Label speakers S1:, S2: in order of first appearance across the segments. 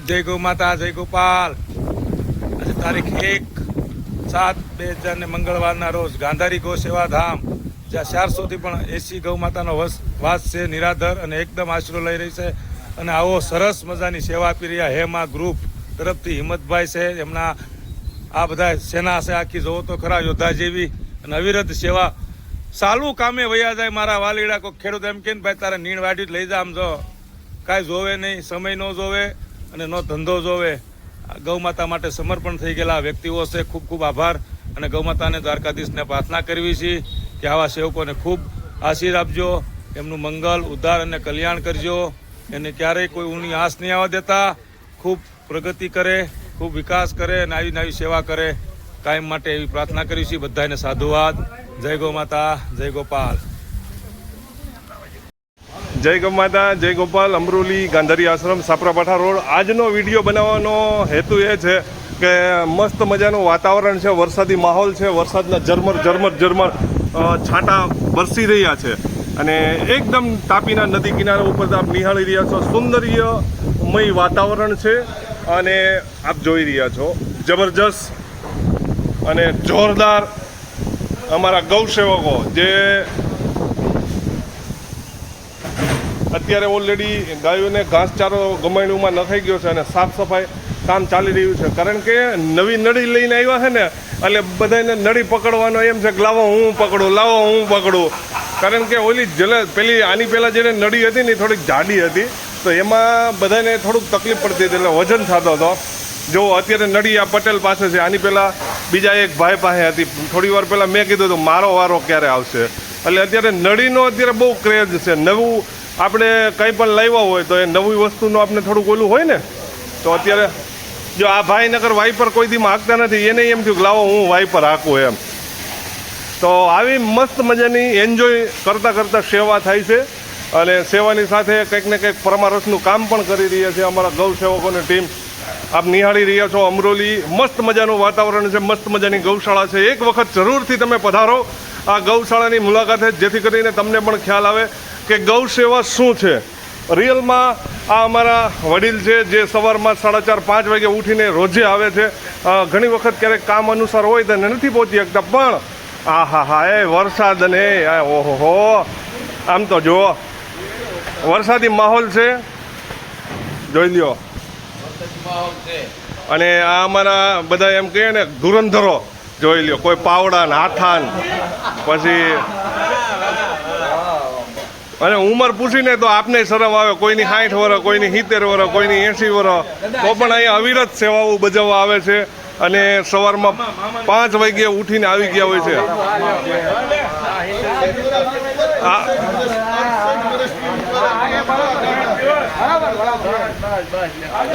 S1: જય ગૌ માતા, જય ગોપાલ। આજે તારીખ 1/7/2000 મંગળવારના રોજ ગાંધારી ગૌ સેવા ધામ, જ્યાં 400 થી પણ 80 ગૌ માતાનો વાસ છે, નિરાધર અને એકદમ આશરો લઈ રહી છે। અને આવો સરસ મજાની સેવા આપી રહ્યા હેમા ગ્રુપ તરફથી હિંમતભાઈ છે, એમના આ બધા સેના છે આખી, જોવો તો ખરા યોદ્ધા જેવી અને અવિરત સેવા સાલું કામે વયા જાય। મારા વાલીડા કોઈ ખેડૂત એમ કે ભાઈ તારે નીણ વાટી જ લઈ જા, આમ જો કાંઈ જોવે નહીં, સમય ન જોવે અને નો ધંધો જોવે। ગૌ માતા માટે સમર્પણ થઈ ગયેલા વ્યક્તિઓ છે, ખૂબ ખૂબ આભાર। અને ગૌ માતાને દ્વારકાધીશને પ્રાર્થના કરવી છે કે આવા સેવકોને ખૂબ આશીર્વાદ આપજો, એમનું મંગલ ઉદ્ધાર અને કલ્યાણ કરજો, એને ક્યારેય કોઈ ઊની આશ નહીં આવવા દેતા, ખૂબ પ્રગતિ કરે, ખૂબ વિકાસ કરે અને આવી નવી સેવા કરે કાયમ માટે એવી પ્રાર્થના કરી છે। બધાને સાધુવાદ। જય ગૌ માતા, જય ગોપાલ।
S2: જય ગૌ માતા, જય ગોપાલ। અમરોલી ગાંધારી આશ્રમ, સાપરાપાઠા રોડ। આજનો વિડીયો બનાવવાનો હેતુ એ છે કે મસ્ત મજાનું વાતાવરણ છે, વરસાદી માહોલ છે, વરસાદના ઝરમર છાંટા વરસી રહ્યા છે અને એકદમ તાપીના નદી કિનારા ઉપર આપ નિહાળી રહ્યા છો, સૌંદર્યમય વાતાવરણ છે અને આપ જોઈ રહ્યા છો જબરજસ્ત અને જોરદાર અમારા ગૌ સેવકો જે અત્યારે ઓલરેડી ગાયોને ઘાસચારો ગમાણુમાં નખાઈ ગયો છે અને સાફ સફાઈ કામ ચાલી રહ્યું છે, કારણ કે નવી નળી લઈને આવ્યા છે ને એટલે બધાને નળી પકડવાનો એમ છે કે લાવો હું પકડું, લાવો હું પકડું, કારણ કે ઓલી પેલી આની પહેલાં જેને નળી હતી ને થોડીક જાડી હતી તો એમાં બધાને થોડુંક તકલીફ પડતી હતી એટલે વજન થતો હતો। જો અત્યારે નળી આ પટેલ પાસે છે, આની પહેલાં બીજા એક ભાઈ પાસે હતી, થોડી વાર પહેલાં મેં કીધું હતું મારો વારો ક્યારે આવશે, એટલે અત્યારે નળીનો અત્યારે બહુ ક્રેઝ છે। નવું આપણે કંઈ પણ લાવ્યા હોય તો એ નવી વસ્તુનું આપણે થોડુંક ઓલું હોય ને, તો અત્યારે જો આ ભાઈ નગર વાઇપર કોઈ દીમાં હાંકતા નથી, એને એમ થયું કે લાવો હું વાઇપર હાંકું એમ। તો આવી મસ્ત મજાની એન્જોય કરતાં સેવા થાય છે અને સેવાની સાથે કંઈક ને કંઈક પરમારસનું કામ પણ કરી રહ્યા છે અમારા ગૌ સેવકોની ટીમ। આપ નિહાળી રહ્યા છો અમરોલી, મસ્ત મજાનું વાતાવરણ છે, મસ્ત મજાની ગૌશાળા છે। એક વખત જરૂરથી તમે પધારો આ ગૌશાળાની મુલાકાતે, જેથી કરીને તમને પણ ખ્યાલ આવે કે ગૌ સેવા શું છે રિયલમાં। આ અમારા વડીલ છે જે સવારમાં 4:30-5 વાગે ઉઠીને રોજે આવે છે। ઘણી વખત ક્યારેક કામ અનુસાર હોય તો નથી પહોંચી શકતા, પણ હા એ વરસાદ અને ઓહો આમ તો જુઓ વરસાદી માહોલ છે, જોઈ લ્યો। અને આ અમારા બધા એમ કહે ને ધુરંધરો જોઈ લ્યો, કોઈ પાવડા ને હાથાન, પછી અને ઉંમર પૂછીને તો આપને શરમ આવે, કોઈની 60 વર્ષ, કોઈની 70 વર્ષ, કોઈની 80 વર્ષ, તો પણ અહીંયા અવિરત સેવાઓ બજાવવા આવે છે અને સવારમાં 5 વાગે ઉઠીને આવી ગયા હોય છે।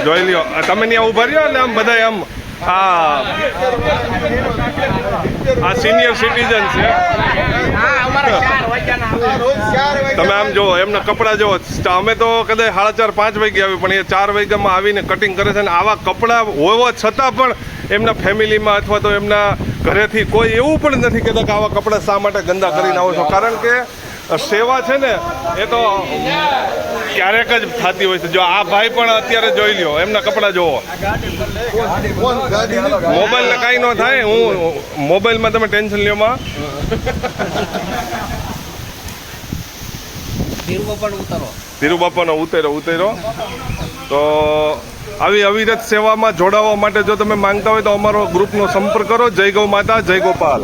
S2: જોઈ લ્યો, તમે ત્યાં ઉભા રહ્યો એટલે આમ બધા આમ આ સિનિયર સિટીઝન છે, તમે આમ જુઓ એમના કપડાં જુઓ। અમે તો કદાચ 4:30-5 વાગે આવી, પણ એ 4 વાગ્યામાં આવીને કટિંગ કરે છે અને આવા કપડાં હોવા છતાં પણ એમના ફેમિલીમાં અથવા તો એમના ઘરેથી કોઈ એવું પણ નથી કહેતા કે આવા કપડાં શા માટે ગંદા કરીને આવો છો, કારણ કે સેવા છે ને એ તો ક્યારેક જ થતી હોય છે। જો આ ભાઈ પણ અત્યારે જોઈ લ્યો, એમના કપડાં જોવો, મોબાઈલને કાંઈ ન થાય, હું મોબાઈલમાં તમે ટેન્શન લ્યો માં ધીરુ બાપાનો ઉતેરો। તો આવી અવિરત સેવામાં જોડાવા માટે જો તમે માંગતા હોય તો અમારો ગ્રુપનો સંપર્ક કરો। જય ગૌ માતા, જય ગોપાલ।